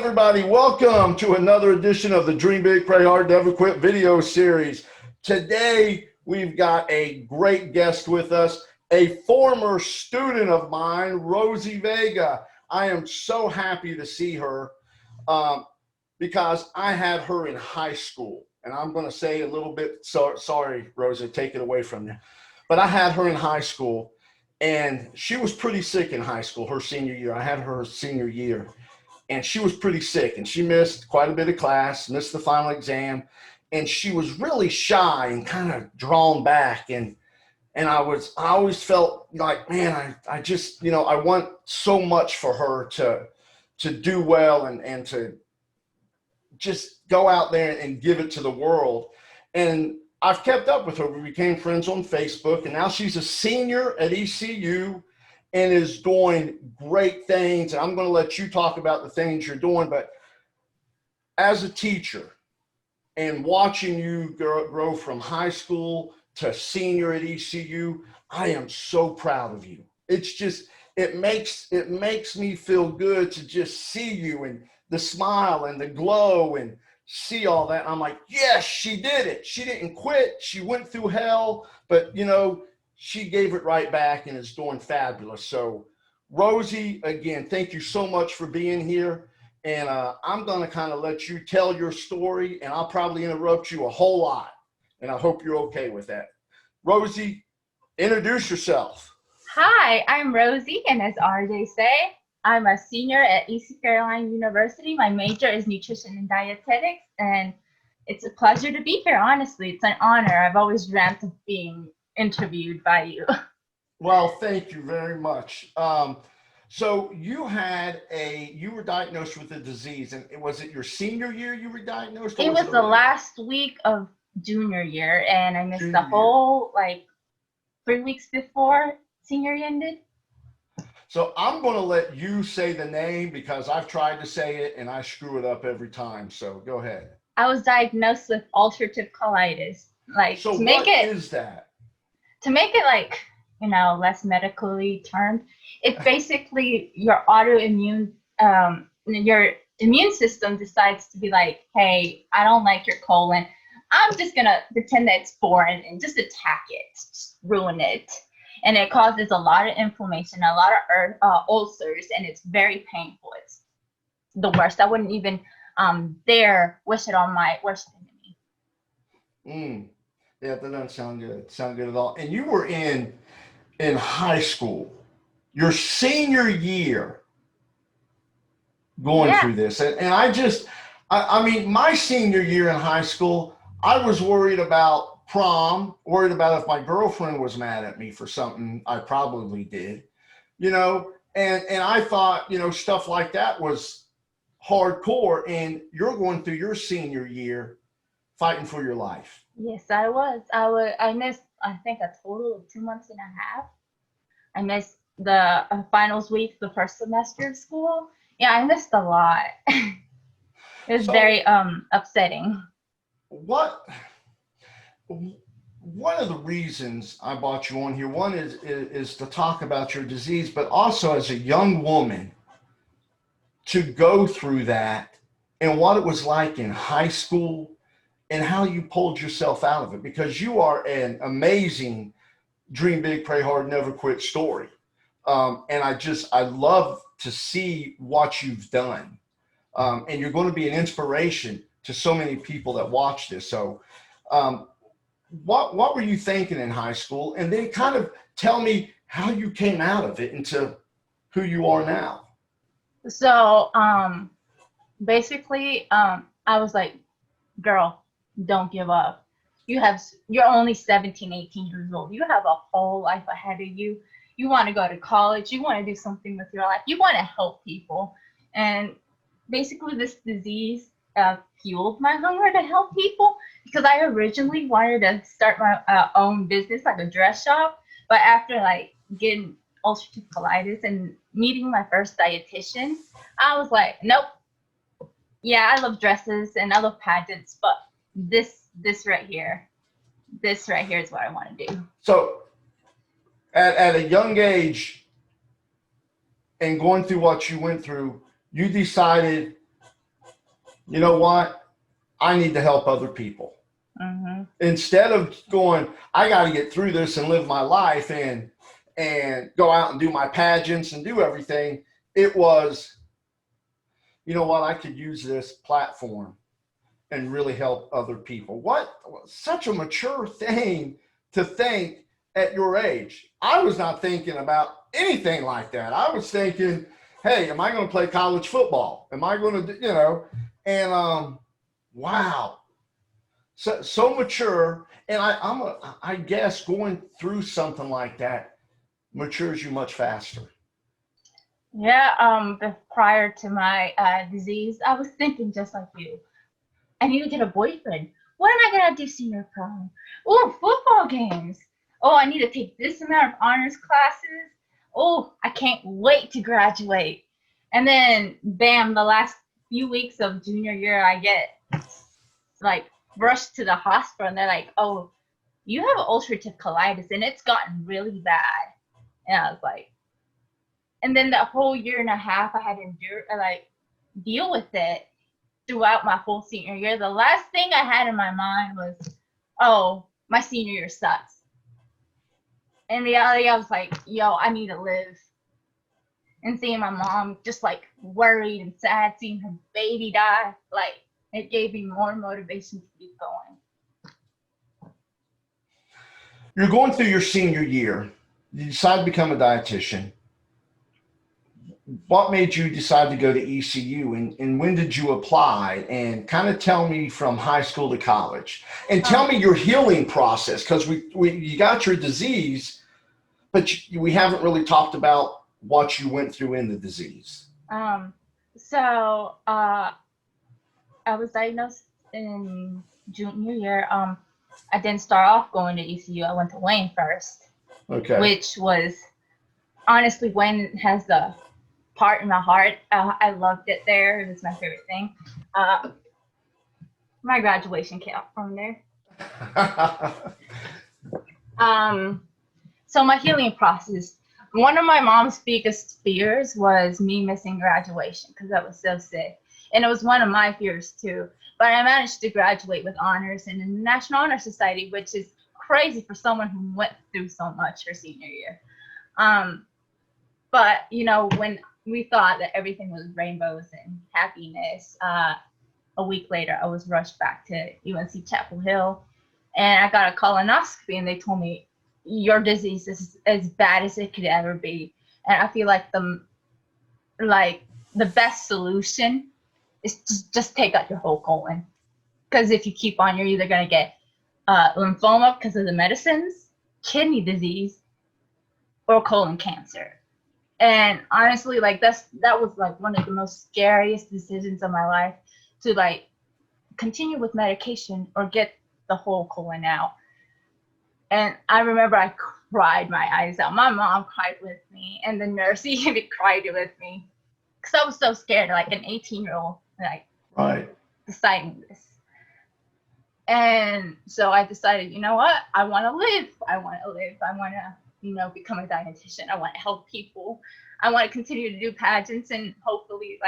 everybody, welcome to another edition of the Dream Big, Pray Hard, Never Quit video series. Today, we've got a great guest with us, a former student of mine, Rosi Vega. I am so happy to see her because I had her in high school. And I'm going to say a little bit, sorry, Rosi, take it away from you. But I had her in high school, and she was pretty sick in high school, her senior year. I had her senior year. And she was pretty sick, and she missed quite a bit of class, missed the final exam, and she was really shy and kind of drawn back. And I always felt like, man, I just, I want so much for her to do well and to just go out there and give it to the world. And I've kept up with her. We became friends on Facebook, and now she's a senior at ECU and is doing great things. And I'm going to let you talk about the things you're doing, but as a teacher and watching you grow from high school to senior at ECU, I am so proud of you. It's just, it makes me feel good to just see you and the smile and the glow and see all that. I'm like, yes, she did it. She didn't quit. She went through hell, but she gave it right back and is doing fabulous. So Rosi, again, thank you so much for being here. And I'm going to kind of let you tell your story, and I'll probably interrupt you a whole lot. And I hope you're okay with that. Rosi, introduce yourself. Hi, I'm Rosi, and as RJ say, I'm a senior at East Carolina University. My major is nutrition and dietetics, and it's a pleasure to be here, honestly. It's an honor. I've always dreamt of being interviewed by you. Well, thank you very much. So you were diagnosed with a disease, and was it your senior year you were diagnosed? It was the last week of junior year, and I missed the whole 3 weeks before senior year ended. So I'm going to let you say the name because I've tried to say it and I screw it up every time. So go ahead. I was diagnosed with ulcerative colitis. So what is that? To make it less medically termed, it's basically your autoimmune, your immune system decides to be like, hey, I don't like your colon. I'm just going to pretend that it's foreign and just attack it, just ruin it. And it causes a lot of inflammation, a lot of ulcers, and it's very painful. It's the worst. I wouldn't even dare wish it on my worst enemy. Yeah, that doesn't sound good at all. And you were in high school, your senior year, going through this. And I mean, my senior year in high school, I was worried about prom, worried about if my girlfriend was mad at me for something I probably did, and I thought, stuff like that was hardcore. And you're going through your senior year fighting for your life. Yes, I was. I missed, I think, a total of 2 months and a half. I missed the finals week, the first semester of school. Yeah, I missed a lot. It was very upsetting. One of the reasons I brought you on here, one is to talk about your disease, but also as a young woman to go through that and what it was like in high school and how you pulled yourself out of it, because you are an amazing dream big, pray hard, never quit story. And I love to see what you've done. And you're going to be an inspiration to so many people that watch this. So what were you thinking in high school? And then kind of tell me how you came out of it into who you are now. So basically, I was like, girl, don't give up. You're only 17, 18 years old. You have a whole life ahead of you. You want to go to college. You want to do something with your life. You want to help people. And basically this disease fueled my hunger to help people, because I originally wanted to start my own business, like a dress shop. But after getting ulcerative colitis and meeting my first dietitian, I was like, nope. Yeah, I love dresses and I love pageants, but this right here is what I want to do. So at a young age and going through what you went through, you decided you know what? I need to help other people. Mm-hmm. Instead of going, I got to get through this and live my life and go out and do my pageants and do everything. It was, you know what? I could use this platform and really help other people. What such a mature thing to think at your age. I was not thinking about anything like that. I was thinking, hey, am I going to play college football? Am I going to, and wow, so mature. And I guess going through something like that matures you much faster. Yeah, prior to my disease, I was thinking just like you. I need to get a boyfriend. What am I gonna do senior prom? Oh, football games. Oh, I need to take this amount of honors classes. Oh, I can't wait to graduate. And then, bam, the last few weeks of junior year, I get like rushed to the hospital, and they're like, "Oh, you have ulcerative colitis, and it's gotten really bad." And I was like, and then the whole year and a half, I had to deal with it throughout my whole senior year. The last thing I had in my mind was, oh, my senior year sucks. In reality, I was like, yo, I need to live. And seeing my mom just like worried and sad, seeing her baby die, like it gave me more motivation to keep going. You're going through your senior year. You decide to become a dietitian. What made you decide to go to ECU, and when did you apply? And kind of tell me from high school to college, and tell me your healing process, because you got your disease, but we haven't really talked about what you went through in the disease. So I was diagnosed in junior year. I didn't start off going to ECU. I went to Wayne first, Okay. which was honestly, Wayne has the part in my heart. I loved it there. It was my favorite thing. My graduation came from there. So my healing process. One of my mom's biggest fears was me missing graduation because I was so sick, and it was one of my fears too. But I managed to graduate with honors in the National Honor Society, which is crazy for someone who went through so much her senior year. But when we thought that everything was rainbows and happiness, a week later I was rushed back to UNC Chapel Hill, and I got a colonoscopy, and they told me your disease is as bad as it could ever be. And I feel like the best solution is to just take out your whole colon, because if you keep on, you're either going to get lymphoma because of the medicines, kidney disease, or colon cancer. And honestly, that was like one of the most scariest decisions of my life, to continue with medication or get the whole colon out. And I remember I cried my eyes out. My mom cried with me, and the nurse even cried with me, because I was so scared, like an 18-year-old, right, deciding this. And so I decided, you know what? I want to live. I want to, become a dietitian. I want to help people. I want to continue to do pageants and hopefully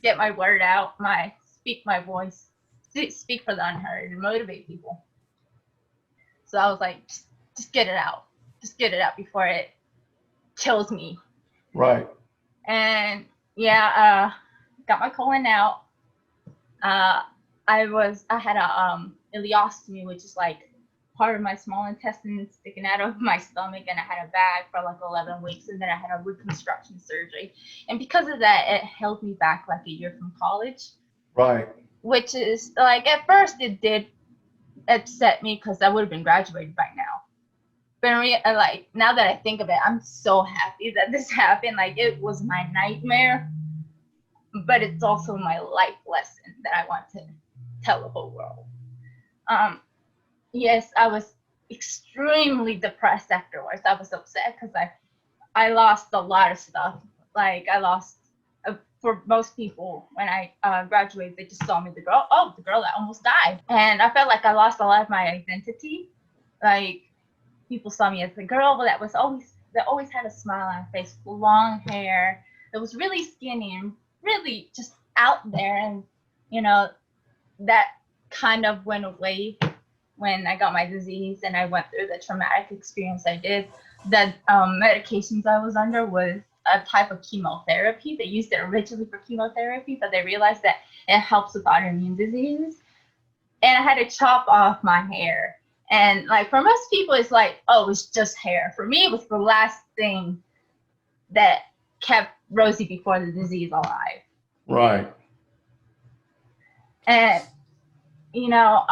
get my word out, speak my voice, speak for the unheard, and motivate people. So I was like, just get it out. Just get it out before it kills me. Right. And yeah, got my colon out. I had a ileostomy, which is like part of my small intestine sticking out of my stomach, and I had a bag for 11 weeks, and then I had a reconstruction surgery. And because of that, it held me back a year from college. Right. Which is at first it did upset me, because I would have been graduated by now. But now that I think of it, I'm so happy that this happened. It was my nightmare, but it's also my life lesson that I want to tell the whole world. Yes, I was extremely depressed afterwards. I was upset because I lost a lot of stuff. I lost, for most people, when I graduated, they just saw me the girl that almost died. And I felt like I lost a lot of my identity. People saw me as the girl that always had a smile on her face, long hair, that was really skinny and really just out there. And you know, that kind of went away when I got my disease and I went through the traumatic experience I did. The medications I was under was a type of chemotherapy. They used it originally for chemotherapy, but they realized that it helps with autoimmune diseases. And I had to chop off my hair. And like for most people, it's like, oh, it's just hair. For me, it was the last thing that kept Rosie before the disease alive. Right. And you know,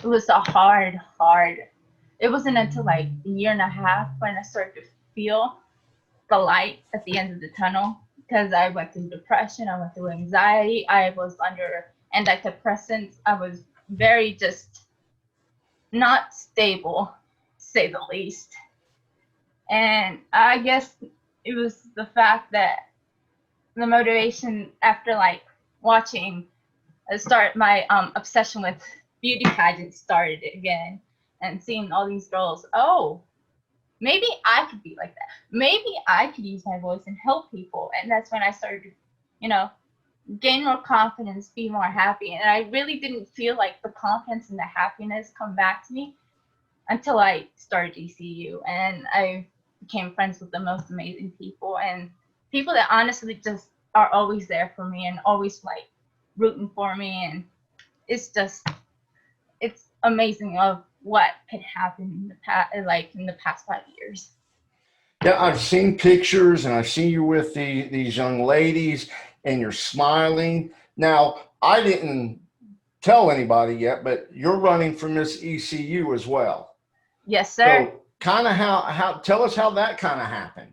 it was a hard. It wasn't until like a year and a half when I started to feel the light at the end of the tunnel, because I went through depression, I went through anxiety, I was under antidepressants, I was very just not stable, to say the least. And I guess it was the fact that the motivation after like watching start my obsession with beauty pageants started again, and seeing all these girls, oh, maybe I could be like that. Maybe I could use my voice and help people. And that's when I started to, you know, gain more confidence, be more happy. And I really didn't feel like the confidence and the happiness come back to me until I started ECU. And I became friends with the most amazing people, and people that honestly just are always there for me and always like rooting for me. And it's just, it's amazing of what could happen in the past, like in the past 5 years. Yeah, I've seen pictures and I've seen you with these young ladies and you're smiling. Now, I didn't tell anybody yet, but you're running for Miss ECU as well. Yes, sir. So kind of how tell us how that kind of happened.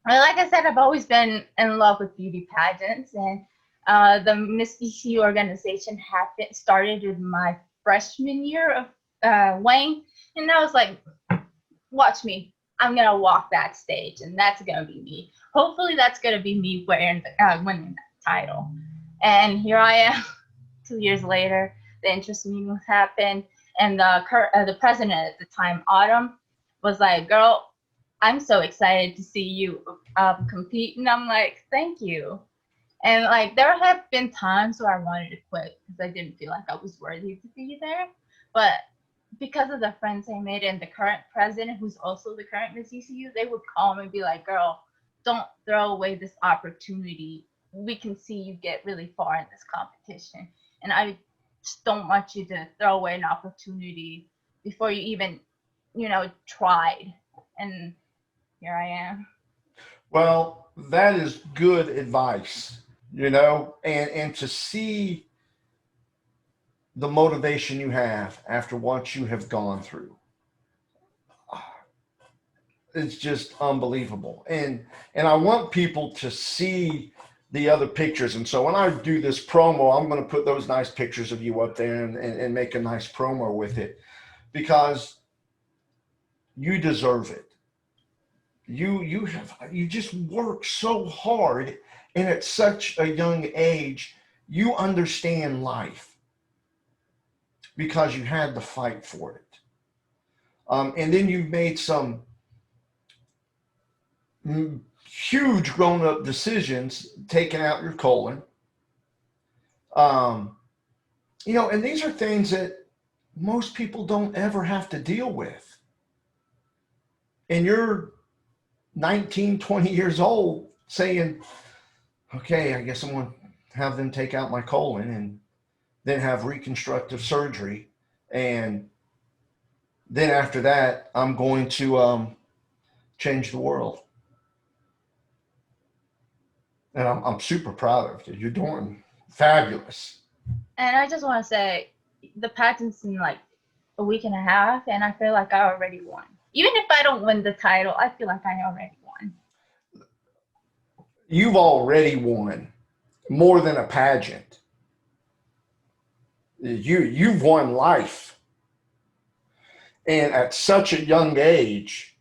Well, like I said, I've always been in love with beauty pageants, and the Miss ECU organization started in my freshman year of Wayne, and I was like, watch me, I'm gonna walk that stage, and that's gonna be me. Hopefully, that's gonna be me winning that title. And here I am, 2 years later. The interest meetings happened, and the president at the time, Autumn, was like, "Girl, I'm so excited to see you compete." And I'm like, "Thank you." And like there have been times where I wanted to quit because I didn't feel like I was worthy to be there, but because of the friends I made and the current president, who's also the current Miss ECU, they would call me and be like, "Girl, don't throw away this opportunity. We can see you get really far in this competition, and I just don't want you to throw away an opportunity before you even, tried." And here I am. Well, that is good advice, and to see the motivation you have after what you have gone through. It's just unbelievable. And I want people to see the other pictures. And so when I do this promo, I'm going to put those nice pictures of you up there and make a nice promo with it, because you deserve it. You just work so hard, and at such a young age, you understand life because you had to fight for it. And then you've made some huge grown-up decisions, taking out your colon. And these are things that most people don't ever have to deal with. And you're 19, 20 years old saying, okay, I guess I'm going to have them take out my colon and then have reconstructive surgery. And then after that, I'm going to change the world. And I'm super proud of you. You're doing fabulous. And I just want to say, the pageant's in like a week and a half, and I feel like I already won. Even if I don't win the title, I feel like I already won. You've already won more than a pageant. You've won life. And at such a young age,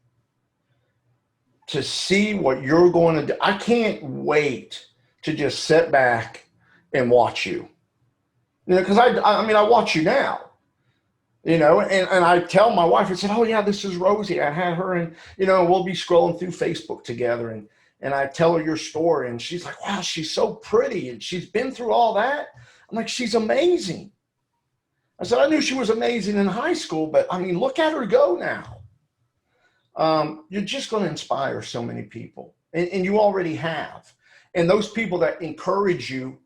to see what you're going to do, I can't wait to just sit back and watch you. Because I watch you now. And I tell my wife, I said, "Oh yeah, this is Rosie. I had her, and we'll be scrolling through Facebook together, and I tell her your story, and she's like, wow, she's so pretty, and she's been through all that. I'm like, she's amazing. I said, I knew she was amazing in high school, but I mean, look at her go now. You're just going to inspire so many people, and you already have. And those people that encourage you,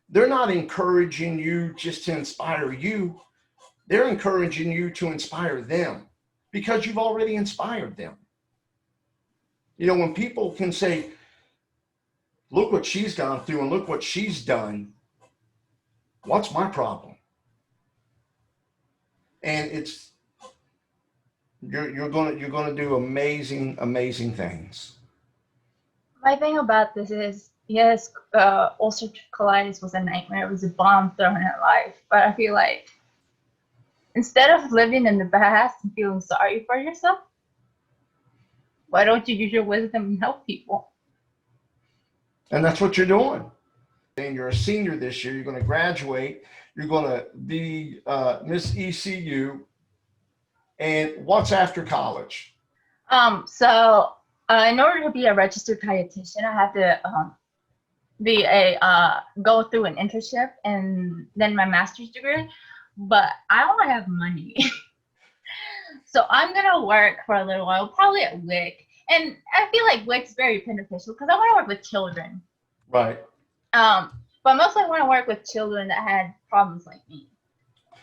they're not encouraging you just to inspire you. They're encouraging you to inspire them because you've already inspired them. You know, when people can say, look what she's gone through and look what she's done, what's my problem? And it's, you're gonna do amazing things. My thing about this is, yes, ulcerative colitis was a nightmare. It was a bomb thrown at life. But I feel like instead of living in the past and feeling sorry for yourself, why don't you use your wisdom and help people? And that's what you're doing. And you're a senior this year. You're going to graduate. You're going to be Miss ECU. And what's after college? So in order to be a registered dietitian, I have to go through an internship and then my master's degree. But I don't have money. So I'm gonna work for a little while, probably at WIC. And I feel like WIC's very beneficial because I want to work with children. Right. But mostly I want to work with children that had problems like me.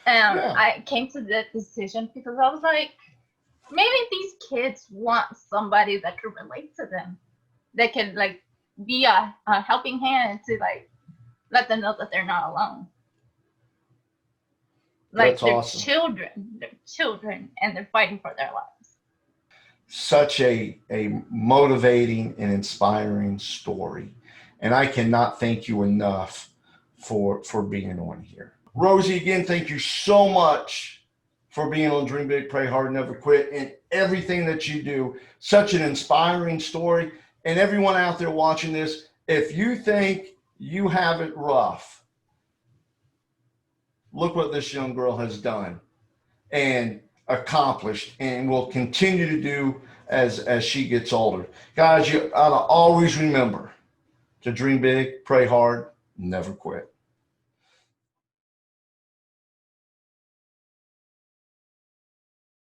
Yeah. I came to that decision because I was like, maybe these kids want somebody that could relate to them, that can like be a helping hand to like let them know that they're not alone. Like, they're awesome. children, and they're fighting for their lives. Such a motivating and inspiring story. And I cannot thank you enough for being on here. Rosi, again, thank you so much for being on Dream Big, Pray Hard, Never Quit, and everything that you do. Such an inspiring story. And everyone out there watching this, if you think you have it rough, look what this young girl has done and accomplished and will continue to do as she gets older. Guys, you ought to always remember to dream big, pray hard, never quit.